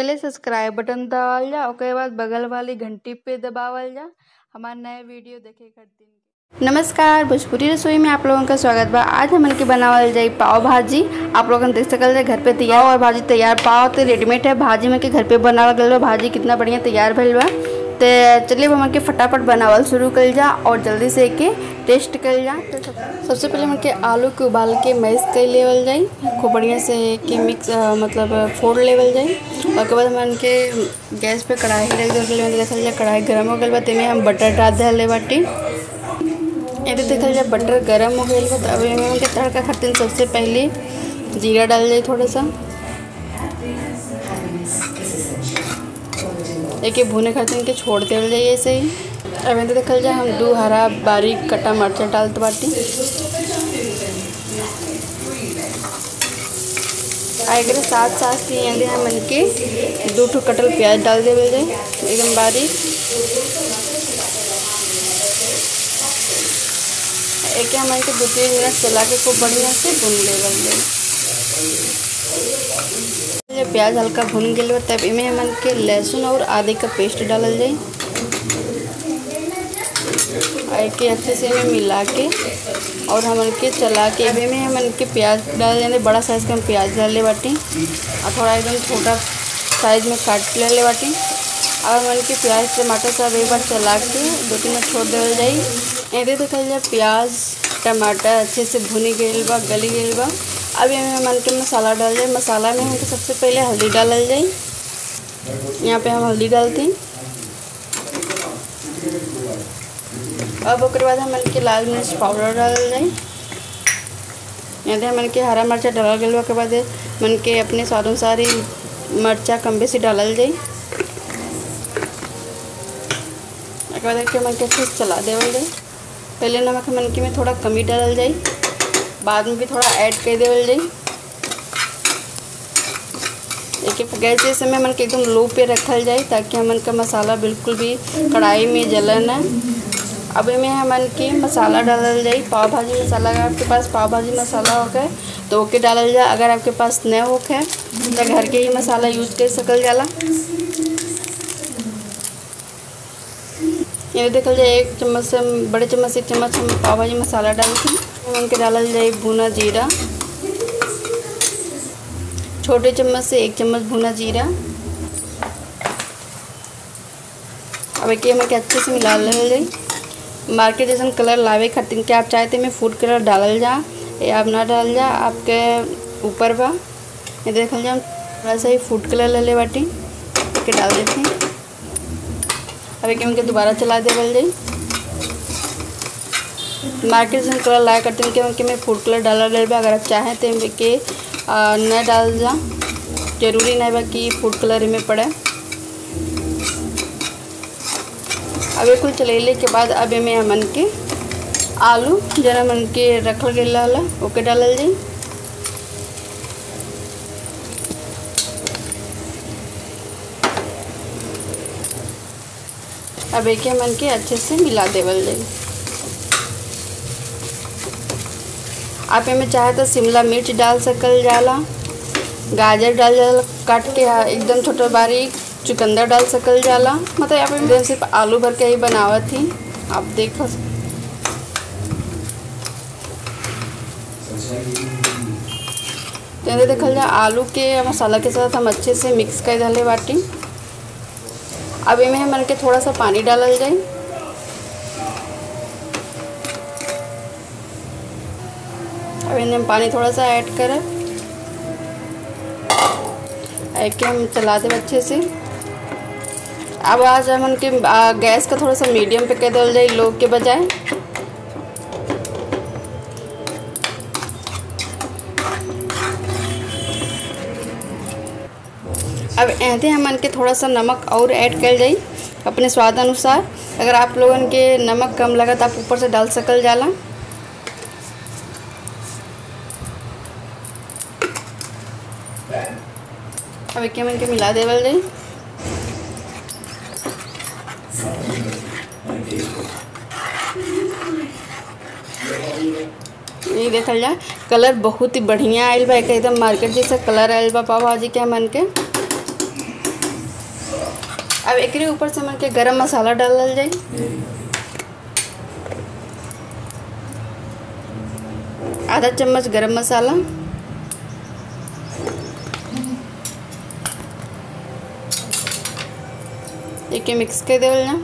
पहले subscribe button दबावल जा, ओकरे बाद बगल वाली घंटी पे दबावल जा हमारे नए वीडियो देखे खातिर। नमस्कार, भोजपुरी रसोई में आप लोगों का स्वागत बा। आज हमन के बनावल जाई पाव भाजी। आप लोगन देख सकल जाए घर पे तैयार और भाजी तैयार। पाव तो रेडीमेड है, भाजी में के घर पे बनावल गल बा। भाजी कितना बढ़िया तैयार भइल बा। तो चलिए हमन के फटाफट बनावल शुरू कल जा और जल्दी से के टेस्ट कल जा। तो सबसे पहले हमन के आलू के उबाल के मैश कर लेवल जाई, खूब बढ़िया से के मिक्स मतलब फोड़ लेवल जाई। और के बाद हमन के गैस पे कढ़ाई रख देवल देखल जाए। कढ़ाई गर्म हो गल बा, तेमें हम बटर डाल देले बाटी। ये देखल जाए बटर गर्म हो गई बा। अब हमन के तड़का खातिर सबसे पहले जीरा डाल जाए थोड़ा सा। एक भुने खातिर के छोड़ देवल जाए ऐसे ही। अब तो देखल जाए हम 2 हरा बारीक कटा मरचा डालते बाटी। अगर साथ साथ ही हमन के 2 ठो कटल प्याज डाल देवल जाए एकदम बारीक। एक हमन के 2-3 मिनट चला के खूब बढ़िया से भून लेवल जाए। जब प्याज हल्का भून गए तब इमें हमन के लहसुन और आदि का पेस्ट डालल जाए। के अच्छे से में मिला के और हमन के चला के में हमन के प्याज डाल देने। बड़ा साइज़ का हम प्याज डाल ले बाटी और थोड़ा एकदम छोटा साइज़ में काट ले बाटी। और हमन के प्याज टमाटर सब एक बार चला के 2-3 मिनट छोड़ देवल जाए। ये देखल जाए प्याज टमाटर अच्छे से भुनी गई बा, गली गई बा। अब हमन के मसाला डाल जाए। मसाला में हमको सबसे पहले हल्दी डालल जाए। यहाँ पे हम हल्दी डालते हैं। अब उसके बाद हमन के लाल मिर्च पाउडर डालल जाए। यहाँ हमन के हरा मिर्चा डालल गया। के बाद मन के अपने स्वाद अनुसार ही मिर्चा कम बेसी डालल जाए। उसके बाद मन के अच्छे से चला देवल जाए। पहले नमक मन के में थोड़ा कमी डालल जाए, बाद में भी थोड़ा ऐड कर देवल जाए। एक गैस के समय मन के एकदम लो पे रखल जाए ताकि हमन का मसाला बिल्कुल भी कढ़ाई में जले ना। अब में हमन के मसाला डालल जाए। पाव भाजी मसाला, अगर आपके पास पाव भाजी मसाला हो गए तो ओके डालल जाए। अगर आपके पास न हो गए तो घर के ही मसाला यूज कर सकल जाला। ये देखल जाए 1 चम्मच से बड़े चम्मच से 1 चम्मच हम पाव भाजी मसाला डाल के हमन के डालल जाए भुना जीरा। छोटे चम्मच से 1 चम्मच भुना जीरा। अब एक हमन के अच्छे से मिला ले जाए। मार्केट जैसा कलर लावे खातिर के आप चाहते में फूड कलर डालल जा या आप ना डाल जा, आपके ऊपर बा। ये देखल जा थोड़ा सा ही फूड कलर ले ले बाटी के डाल देते हैं। अब एक हमन के दोबारा चला देवल जाए। मार्केट जैसा कलर लाए करते हैं कि मैं फूड कलर डाला ले बा। अगर आप चाहें तो के न डाल जा, जरूरी नहीं बा कि फूड कलर में पड़े। अब ये कुल चलेले के बाद अब में हमन के आलू जरा मन के रखल गया ओके डालल जाए। अब एक हमन के अच्छे से मिला देवल जाए। आप इनमें चाहे तो शिमला मिर्च डाल सकल जाला, गाजर डाल जाला काट के एकदम छोटा बारीक, चुकंदर डाल सकल जाला। मतलब यहाँ पे सिर्फ आलू भर के ही बनावत थी। आप देखो तो देखल जाए आलू के मसाला के साथ हम अच्छे से मिक्स कर डाले बाटी। अब इनमें हमन के थोड़ा सा पानी डालल जाए। अब इनमें हम पानी थोड़ा सा ऐड करें। एक हम चला दे अच्छे से। अब आज हमन के गैस का थोड़ा सा मीडियम पे कर देवल जाए, लो के बजाय। अब ऐसे हमन के थोड़ा सा नमक और ऐड कर जाए अपने स्वाद अनुसार। अगर आप लोगन के नमक कम लगा तो आप ऊपर से डाल सकल जाला। अब एक हमन के मिला देवल जाए। ये देखल जाए कलर बहुत ही बढ़िया आयल बा। एकदम मार्केट जैसा कलर आयल बा पाव भाजी के हमन के। अब एक ऊपर से मन के गरम मसाला डालल जाए। आधा चम्मच गरम मसाला, एक मिक्स कर देवल ना।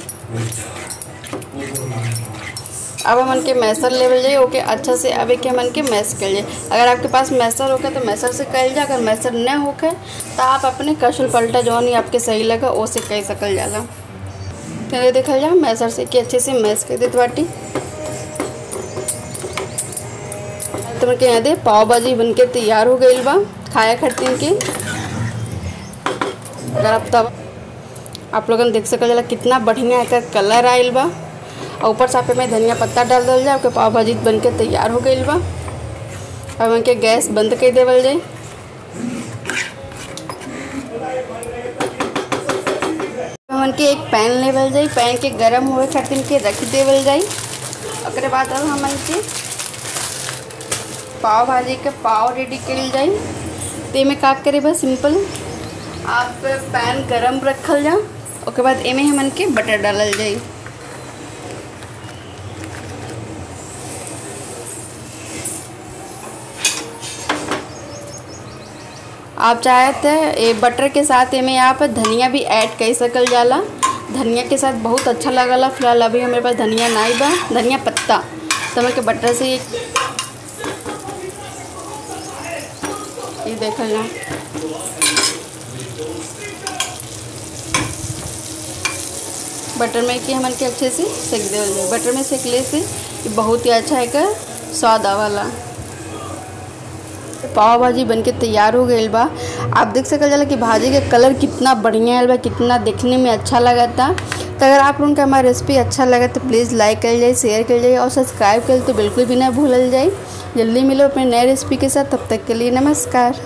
अब हमन के मैसर लेवल जाए ओके अच्छा से। अब एक हमन के मैस कर जाए। अगर आपके पास मैसर होगा तो मैसर से कर जाए, अगर मैसर न होके तो आप अपने कशल पलटा जो नहीं आपके सही लगा वो से कर सकल जाला। तो देखल जाओ मैसर से कि अच्छे से मैस कर देते बाटी। तो के यहाँ दे पाव भाजी बन के तैयार हो गई बा खाया खातिर के। अगर आप तब आप लोगन देख सकल जाला कितना बढ़िया एकर कलर आयल बा। और ऊपर से में धनिया पत्ता डाल दल जाए। आपके पाव भाजी बन के तैयार हो गई बा। अब उनके गैस बंद कर देवल जाए। हमन के एक पैन लेवल जाए, पैन के गरम हुए खातिर के रख देवल जाए। ओकरे बाद अब हमन के पाव भाजी के पाव रेडी कर जाए। ते में का करे बस सिंपल आप पैन गरम रखल जा। ओके बाद एमे हमन के बटर डालल जाए। आप चाहे तो ये बटर के साथ में आप धनिया भी ऐड कर सकल जाला। धनिया के साथ बहुत अच्छा लगला। फिलहाल अभी हमारे पास धनिया नहीं बा, धनिया पत्ता, तो मैं के बटर से ये देखल ना। बटर में कि हमन के अच्छे से सेक देवल जाए। बटर में सेकले से बहुत ही अच्छा एक स्वाद आवाला। पाव भाजी बनके तैयार हो गई बा। आप देख सकल जाला कि भाजी के कलर कितना बढ़िया आयल बा, कितना देखने में अच्छा लगा था। तो अगर आप लोगों को हमारा रेसिपी अच्छा लगा तो प्लीज़ लाइक कर जाए, शेयर कर जाए और सब्सक्राइब कर तो बिल्कुल भी ना भूलल जाए। जल्दी मिलो अपने नए रेसिपी के साथ, तब तक के लिए नमस्कार।